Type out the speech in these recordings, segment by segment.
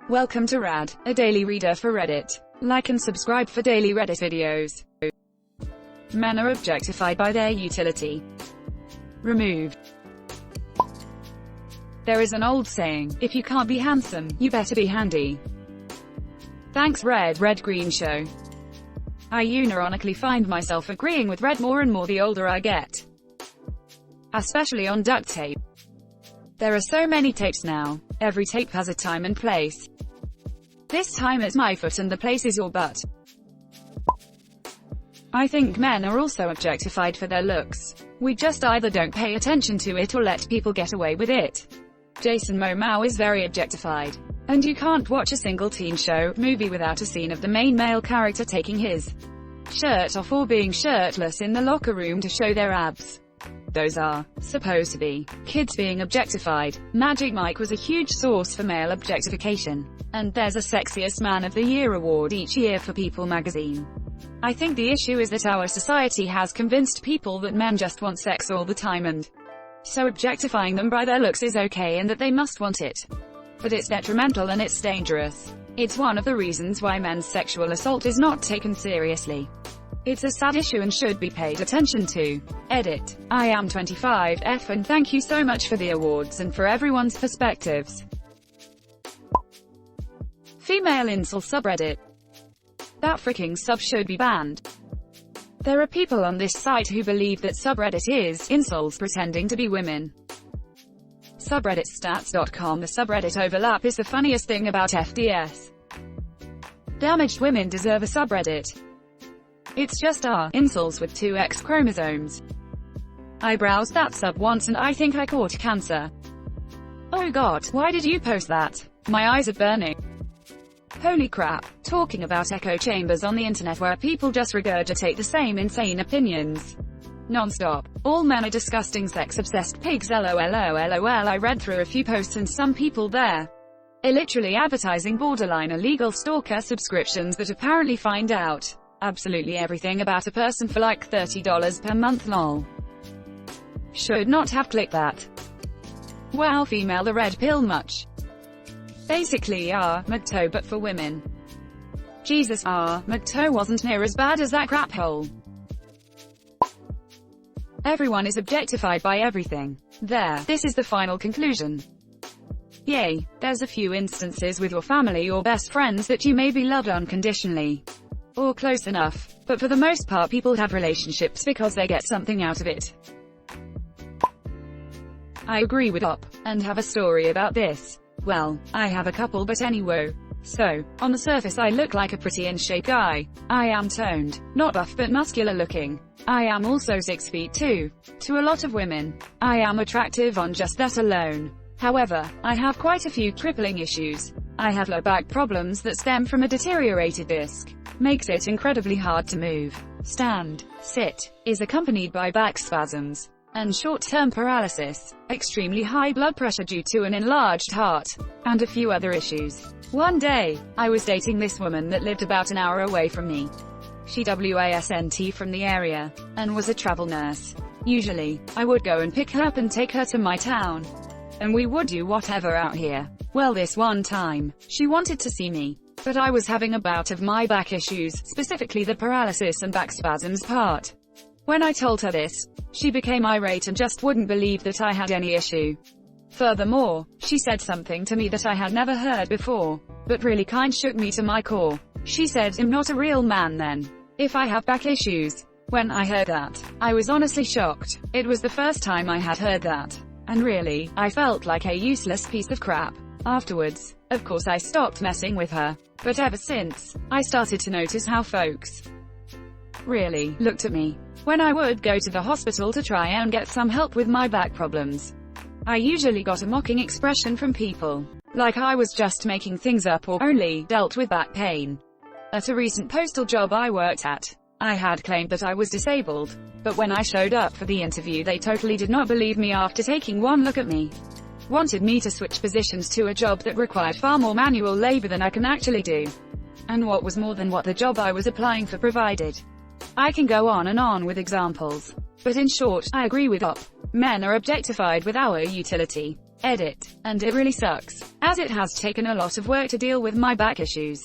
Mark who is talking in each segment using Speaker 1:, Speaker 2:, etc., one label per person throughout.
Speaker 1: Welcome to Rad, a daily reader for Reddit. Like and subscribe for daily Reddit videos. Men are objectified by their utility. Removed. There is an old saying, if you can't be handsome, you better be handy. Thanks Red Green Show. I unironically find myself agreeing with Red more and more the older I get. Especially on duct tape. There are so many tapes now. Every tape has a time and place. This time it's my foot and the place is your butt. I think men are also objectified for their looks. We just either don't pay attention to it or let people get away with it. Jason Momoa is very objectified. And you can't watch a single teen show, movie without a scene of the main male character taking his shirt off or being shirtless in the locker room to show their abs. Those are supposed to be kids being objectified. Magic Mike was a huge source for male objectification. And there's a Sexiest Man of the Year award each year for People magazine. I think the issue is that our society has convinced people that men just want sex all the time, and so objectifying them by their looks is okay and that they must want it. But it's detrimental and it's dangerous. It's one of the reasons why men's sexual assault is not taken seriously. It's a sad issue and should be paid attention to. Edit. I am 25F and thank you so much for the awards and for everyone's perspectives. Female incel subreddit. That freaking sub should be banned. There are people on this site who believe that subreddit is incels pretending to be women. Subredditstats.com. The subreddit overlap is the funniest thing about FDS. Damaged women deserve a subreddit. It's just incels with 2 X chromosomes. I browsed that sub once and I think I caught cancer. Oh god, why did you post that? My eyes are burning. Holy crap. Talking about echo chambers on the internet where people just regurgitate the same insane opinions non-stop. All men are disgusting sex-obsessed pigs, lol. I read through a few posts and some people there are literally advertising borderline illegal stalker subscriptions that apparently find out absolutely everything about a person for like $30 per month, lol. Should not have clicked that. Wow, female the red pill much. Basically MGTOW but for women. Jesus, MGTOW wasn't near as bad as that crap hole. Everyone is objectified by everything. This is the final conclusion. Yay, there's a few instances with your family or best friends that you may be loved unconditionally. Or close enough. But for the most part people have relationships because they get something out of it. I agree with Up, and have a story about this. Well, I have a couple but anyway. So, on the surface I look like a pretty in-shape guy. I am toned, not buff but muscular looking. I am also 6 feet 2. To a lot of women, I am attractive on just that alone. However, I have quite a few crippling issues. I have low back problems that stem from a deteriorated disc. Makes it incredibly hard to move, stand, sit, is accompanied by back spasms, and short-term paralysis, extremely high blood pressure due to an enlarged heart, and a few other issues. One day, I was dating this woman that lived about an hour away from me. She wasn't from the area, and was a travel nurse. Usually, I would go and pick her up and take her to my town. And we would do whatever out here. Well, this one time, she wanted to see me. But I was having a bout of my back issues, specifically the paralysis and back spasms part. When I told her this, she became irate and just wouldn't believe that I had any issue. Furthermore, she said something to me that I had never heard before, but really kind shook me to my core. She said, "I'm not a real man then, if I have back issues." When I heard that, I was honestly shocked. It was the first time I had heard that. And really, I felt like a useless piece of crap. Afterwards, of course I stopped messing with her. But ever since, I started to notice how folks really looked at me when I would go to the hospital to try and get some help with my back problems. I usually got a mocking expression from people, like I was just making things up or only dealt with back pain. At a recent postal job I worked at, I had claimed that I was disabled, but when I showed up for the interview they totally did not believe me after taking one look at me. Wanted me to switch positions to a job that required far more manual labor than I can actually do. And what was more than what the job I was applying for provided. I can go on and on with examples. But in short, I agree with Up. Men are objectified with our utility. Edit. And it really sucks, as it has taken a lot of work to deal with my back issues.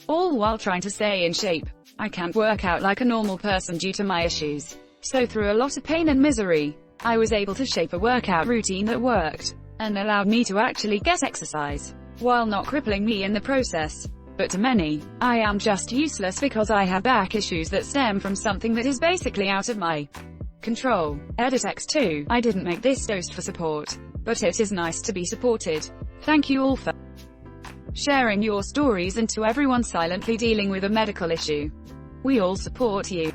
Speaker 1: All while trying to stay in shape. I can't work out like a normal person due to my issues. So through a lot of pain and misery, I was able to shape a workout routine that worked, and allowed me to actually get exercise, while not crippling me in the process. But to many, I am just useless because I have back issues that stem from something that is basically out of my control. Edit X2. I didn't make this post for support, but it is nice to be supported. Thank you all for sharing your stories, and to everyone silently dealing with a medical issue. We all support you.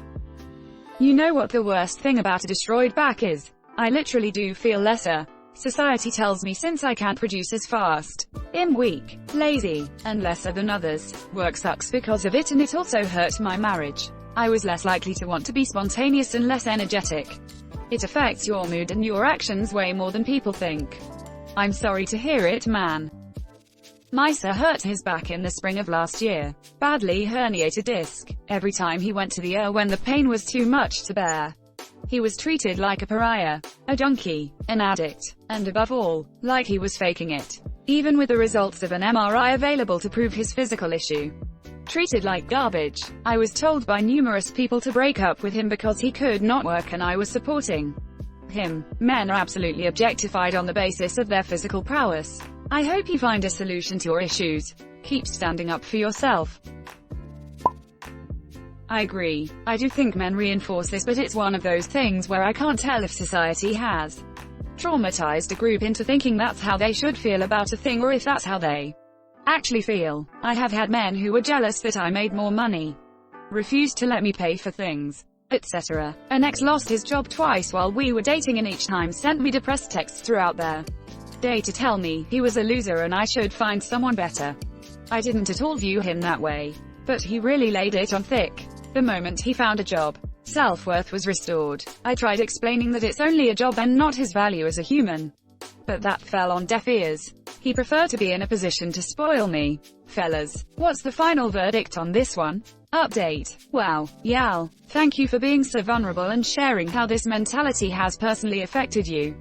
Speaker 1: You know what the worst thing about a destroyed back is? I literally do feel lesser. Society tells me since I can't produce as fast, I'm weak, lazy, and lesser than others. Work sucks because of it, and it also hurt my marriage. I was less likely to want to be spontaneous and less energetic. It affects your mood and your actions way more than people think. I'm sorry to hear it, man. Misa hurt his back in the spring of last year. Badly herniated disc. Every time he went to the ER when the pain was too much to bear, he was treated like a pariah, a junkie, an addict, and above all, like he was faking it. Even with the results of an MRI available to prove his physical issue. Treated like garbage. I was told by numerous people to break up with him because he could not work and I was supporting him. Men are absolutely objectified on the basis of their physical prowess. I hope you find a solution to your issues. Keep standing up for yourself. I agree. I do think men reinforce this, but it's one of those things where I can't tell if society has traumatized a group into thinking that's how they should feel about a thing, or if that's how they actually feel. I have had men who were jealous that I made more money, refused to let me pay for things, etc. An ex lost his job twice while we were dating and each time sent me depressed texts throughout their day to tell me he was a loser and I should find someone better. I didn't at all view him that way, but he really laid it on thick. The moment he found a job, self-worth was restored. I tried explaining that it's only a job and not his value as a human, but that fell on deaf ears. He preferred to be in a position to spoil me. Fellas, what's the final verdict on this one? Update. Wow, Yal, thank you for being so vulnerable and sharing how this mentality has personally affected you.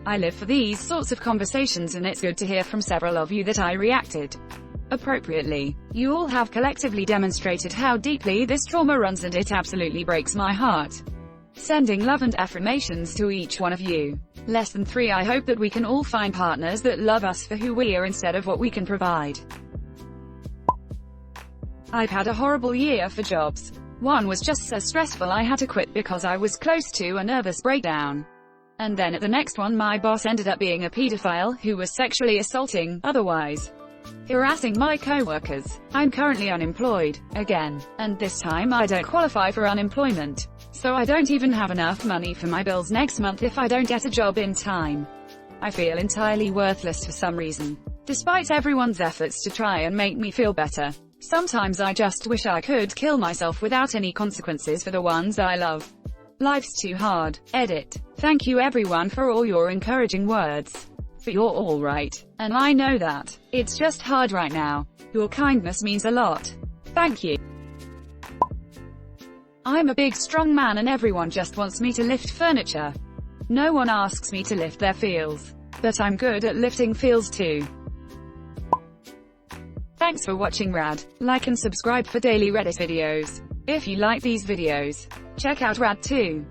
Speaker 1: I live for these sorts of conversations, and it's good to hear from several of you that I reacted appropriately. You all have collectively demonstrated how deeply this trauma runs, and it absolutely breaks my heart. Sending love and affirmations to each one of you. Lesson 3. I hope that we can all find partners that love us for who we are instead of what we can provide. I've had a horrible year for jobs. One was just so stressful I had to quit because I was close to a nervous breakdown. And then at the next one, my boss ended up being a pedophile who was sexually assaulting, otherwise harassing my co-workers. I'm currently unemployed, again, and this time I don't qualify for unemployment. So I don't even have enough money for my bills next month if I don't get a job in time. I feel entirely worthless for some reason, despite everyone's efforts to try and make me feel better. Sometimes I just wish I could kill myself without any consequences for the ones I love. Life's too hard. Edit. Thank you everyone for all your encouraging words. But you're alright, and I know that. It's just hard right now. Your kindness means a lot. Thank you. I'm a big strong man and everyone just wants me to lift furniture. No one asks me to lift their feels. But I'm good at lifting feels too. Thanks for watching Rad. Like and subscribe for daily Reddit videos. If you like these videos, check out Rad too.